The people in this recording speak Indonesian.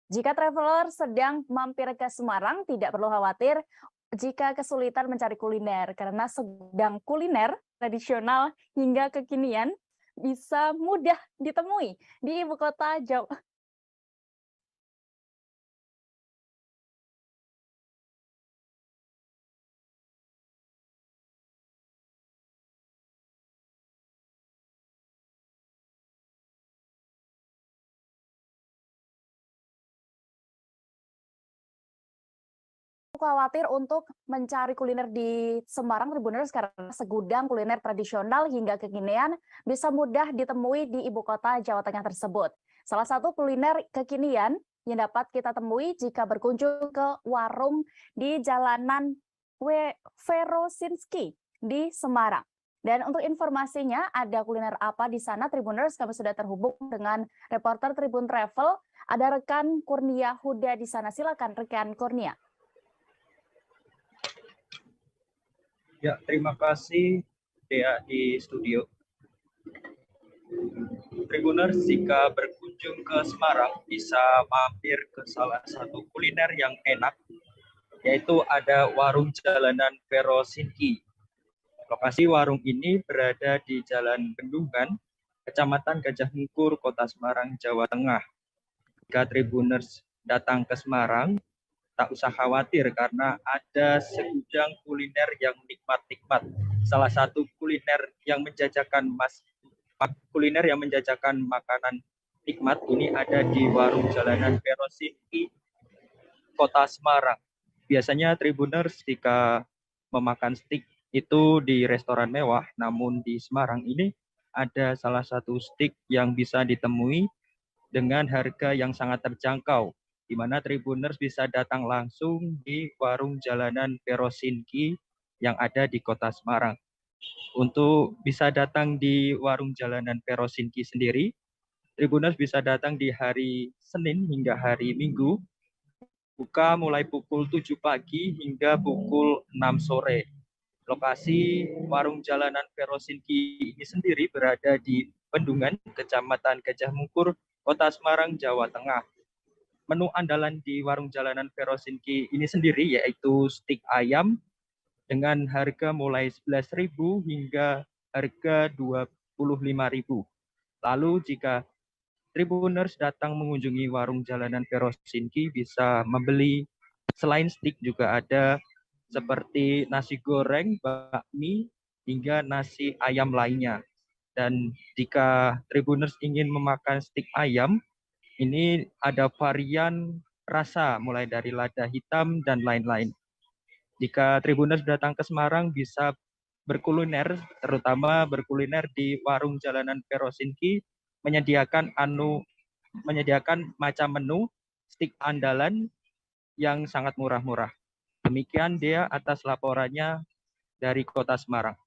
Jika traveler sedang mampir ke Semarang, tidak perlu khawatir jika kesulitan mencari kuliner, karena sedang kuliner tradisional hingga kekinian bisa mudah ditemui di ibu kota Jawa. Khawatir untuk mencari kuliner di Semarang, Tribuners, karena segudang kuliner tradisional hingga kekinian bisa mudah ditemui di ibu kota Jawa Tengah tersebut. Salah satu kuliner kekinian yang dapat kita temui jika berkunjung ke warung di Jalanan Verosinski di Semarang. Dan untuk informasinya, ada kuliner apa di sana, Tribuners? Kami sudah terhubung dengan reporter Tribun Travel. Ada rekan Kurnia Huda di sana. Silakan rekan Kurnia. Ya, terima kasih Dea di studio. Tribuners, jika berkunjung ke Semarang bisa mampir ke salah satu kuliner yang enak, yaitu ada warung Jalanan Verosinki. Lokasi warung ini berada di Jalan Bendungan, Kecamatan Gajah Mungkur, Kota Semarang, Jawa Tengah. Jika Tribuners datang ke Semarang, tak usah khawatir karena ada segudang kuliner yang nikmat-nikmat. Salah satu kuliner yang menjajakan makanan nikmat ini ada di warung Jalanan Verosinki, Kota Semarang. Biasanya Tribuners jika memakan steak itu di restoran mewah, namun di Semarang ini ada salah satu steak yang bisa ditemui dengan harga yang sangat terjangkau, di mana Tribuners bisa datang langsung di warung Jalanan Verosinki yang ada di Kota Semarang. Untuk bisa datang di warung Jalanan Verosinki sendiri, Tribuners bisa datang di hari Senin hingga hari Minggu, buka mulai pukul 7 pagi hingga pukul 6 sore. Lokasi warung Jalanan Verosinki ini sendiri berada di Bendungan, Kecamatan Gajah Mungkur, Kota Semarang, Jawa Tengah. Menu andalan di warung Jalanan Verosinki ini sendiri yaitu stik ayam dengan harga mulai 11.000 hingga harga 25.000. Lalu jika Tribuners datang mengunjungi warung Jalanan Verosinki bisa membeli selain stik juga ada seperti nasi goreng, bakmi, hingga nasi ayam lainnya. Dan jika Tribuners ingin memakan stik ayam, ini ada varian rasa mulai dari lada hitam dan lain-lain. Jika Tribuners datang ke Semarang bisa berkuliner, terutama berkuliner di warung Jalanan Verosinki menyediakan macam menu stik andalan yang sangat murah-murah. Demikian dia atas laporannya dari Kota Semarang.